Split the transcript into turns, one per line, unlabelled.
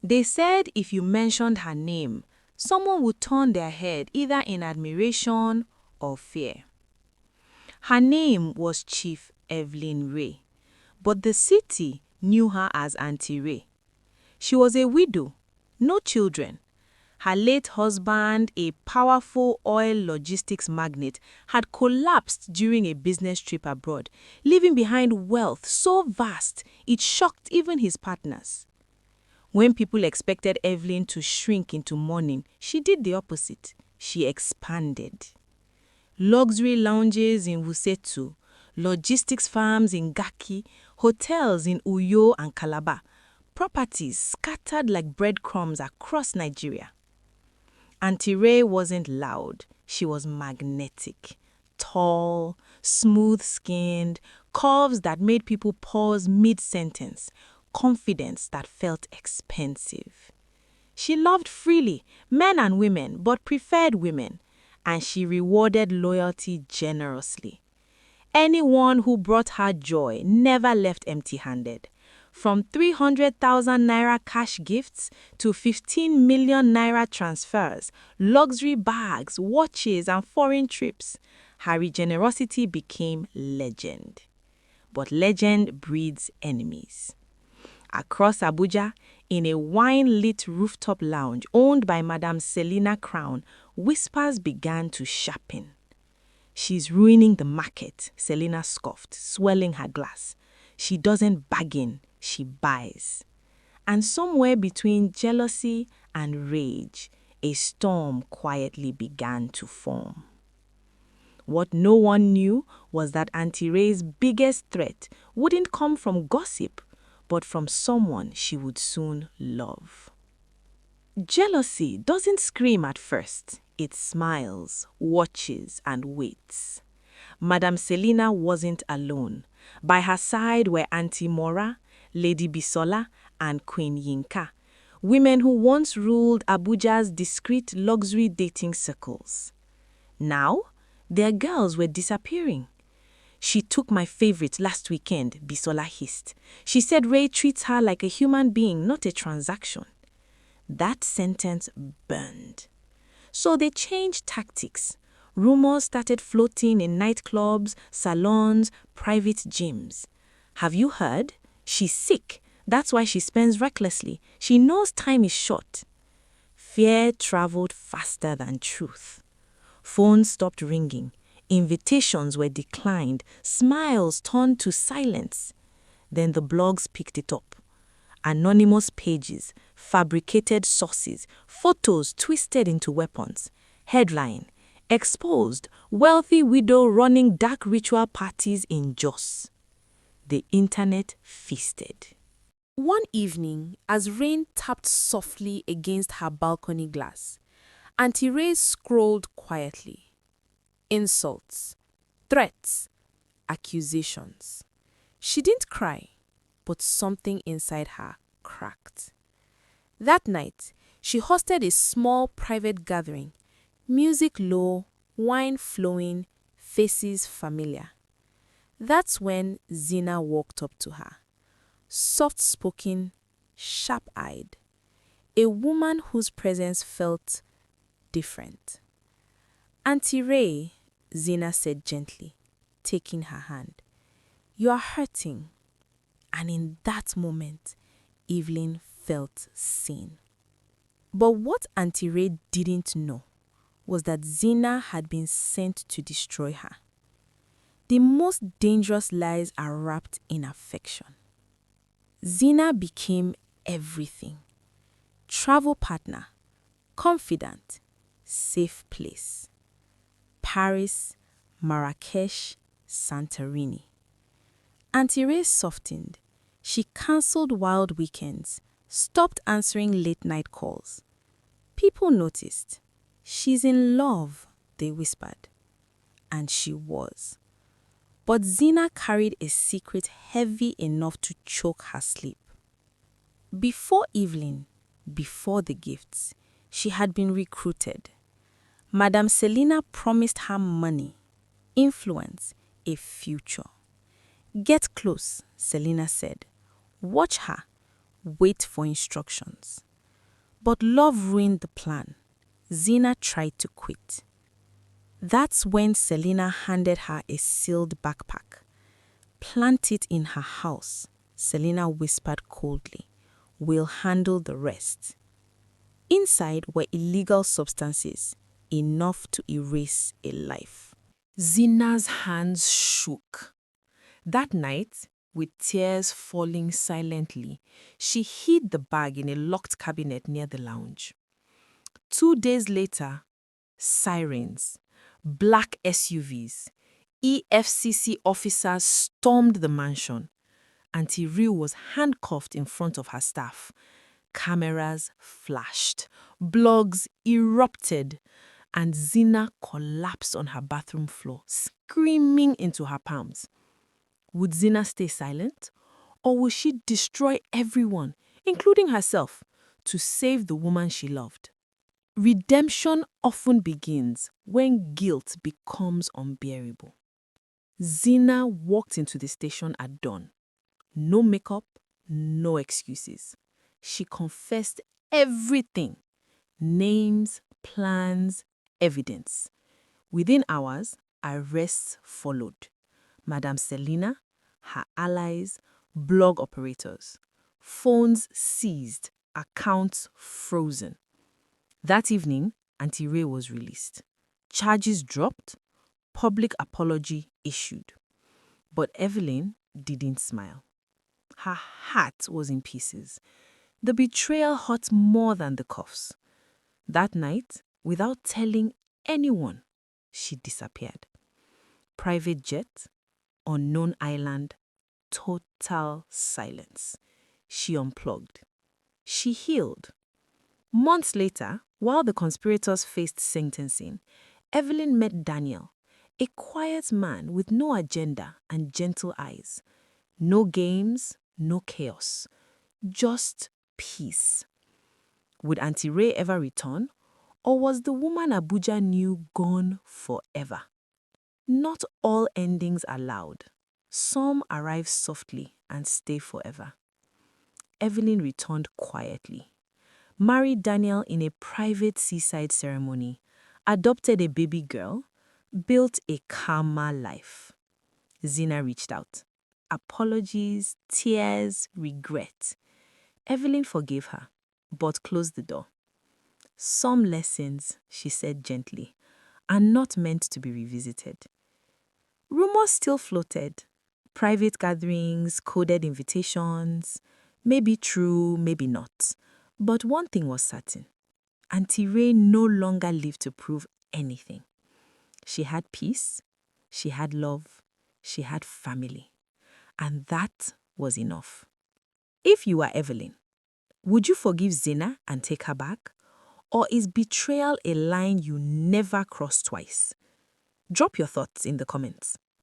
They said if you mentioned her name, someone would turn their head either in admiration or fear. Her name was Chief Evelyn Ray, but the city knew her as Auntie Ray. She was a widow, no children. Her late husband, a powerful oil logistics magnate, had collapsed during a business trip abroad, leaving behind wealth so vast it shocked even his partners. When people expected Evelyn to shrink into mourning, she did the opposite. She expanded. Luxury lounges in Wusetu, logistics farms in Gaki, hotels in Uyo and Calabar, properties scattered like breadcrumbs across Nigeria. Auntie Ray wasn't loud, she was magnetic. Tall, smooth-skinned, curves that made people pause mid-sentence, confidence that felt expensive. She loved freely, men and women, but preferred women, and she rewarded loyalty generously. Anyone who brought her joy never left empty-handed. From 300,000 naira cash gifts to 15 million naira transfers, luxury bags, watches, and foreign trips, her generosity became legend. But legend breeds enemies. Across Abuja, in a wine-lit rooftop lounge owned by Madam Selina Crown, whispers began to sharpen. "She's ruining the market," Selina scoffed, swelling her glass. "She doesn't bargain, she buys." And somewhere between jealousy and rage, a storm quietly began to form. What no one knew was that Auntie Ray's biggest threat wouldn't come from gossip, but from someone she would soon love. Jealousy doesn't scream at first. It smiles, watches, and waits. Madam Selina wasn't alone. By her side were Auntie Mora, Lady Bisola, and Queen Yinka, women who once ruled Abuja's discreet luxury dating circles. Now, their girls were disappearing. "She took my favorite last weekend," Bisola hissed. "She said Ray treats her like a human being, not a transaction." That sentence burned. So they changed tactics. Rumors started floating in nightclubs, salons, private gyms. "Have you heard? She's sick. That's why she spends recklessly. She knows time is short." Fear traveled faster than truth. Phones stopped ringing. Invitations were declined. Smiles turned to silence. Then the blogs picked it up. Anonymous pages, fabricated sources, photos twisted into weapons. Headline: "Exposed, wealthy widow running dark ritual parties in Jos." The internet feasted. One evening, as rain tapped softly against her balcony glass, Auntie Ray scrolled quietly. Insults, threats, accusations. She didn't cry, but something inside her cracked. That night, she hosted a small private gathering, music low, wine flowing, faces familiar. That's when Zina walked up to her, soft-spoken, sharp-eyed, a woman whose presence felt different. "Auntie Ray," Zina said gently, taking her hand, "you are hurting." And in that moment, Evelyn felt seen. But what Auntie Ray didn't know was that Zina had been sent to destroy her. The most dangerous lies are wrapped in affection. Zina became everything: travel partner, confidant, safe place. Paris, Marrakesh, Santorini. Auntie Ray softened. She cancelled wild weekends, stopped answering late-night calls. People noticed. "She's in love," they whispered. And she was. But Zina carried a secret heavy enough to choke her sleep. Before Evelyn, before the gifts, she had been recruited. Madam Selina promised her money, influence, a future. "Get close," Selina said. "Watch her. Wait for instructions." But love ruined the plan. Zina tried to quit. That's when Selina handed her a sealed backpack. "Plant it in her house," Selina whispered coldly. "We'll handle the rest." Inside were illegal substances, enough to erase a life. Zina's hands shook. That night, with tears falling silently, she hid the bag in a locked cabinet near the lounge. 2 days later, sirens, black SUVs, EFCC officers stormed the mansion. Auntie Rue was handcuffed in front of her staff. Cameras flashed, blogs erupted, and Zina collapsed on her bathroom floor, screaming into her palms. Would Zina stay silent, or would she destroy everyone, including herself, to save the woman she loved? Redemption often begins when guilt becomes unbearable. Zina walked into the station at dawn. No makeup, no excuses. She confessed everything: names, plans, evidence. Within hours, arrests followed. Madame Selina, her allies, blog operators. Phones seized, accounts frozen. That evening, Auntie Ray was released. Charges dropped, public apology issued. But Evelyn didn't smile. Her heart was in pieces. The betrayal hurt more than the cuffs. That night, without telling anyone, she disappeared. Private jet, unknown island, total silence. She unplugged. She healed. Months later, while the conspirators faced sentencing, Evelyn met Daniel, a quiet man with no agenda and gentle eyes. No games, no chaos, just peace. Would Auntie Ray ever return, or was the woman Abuja knew gone forever? Not all endings are loud. Some arrive softly and stay forever. Evelyn returned quietly, married Daniel in a private seaside ceremony, adopted a baby girl, built a calmer life. Zina reached out. Apologies, tears, regret. Evelyn forgave her, but closed the door. Some lessons, she said gently, are not meant to be revisited. Rumors still floated. Private gatherings, coded invitations. Maybe true, maybe not. But one thing was certain. Auntie Ray no longer lived to prove anything. She had peace, she had love, she had family. And that was enough. If you were Evelyn, would you forgive Zina and take her back? Or is betrayal a line you never cross twice? Drop your thoughts in the comments.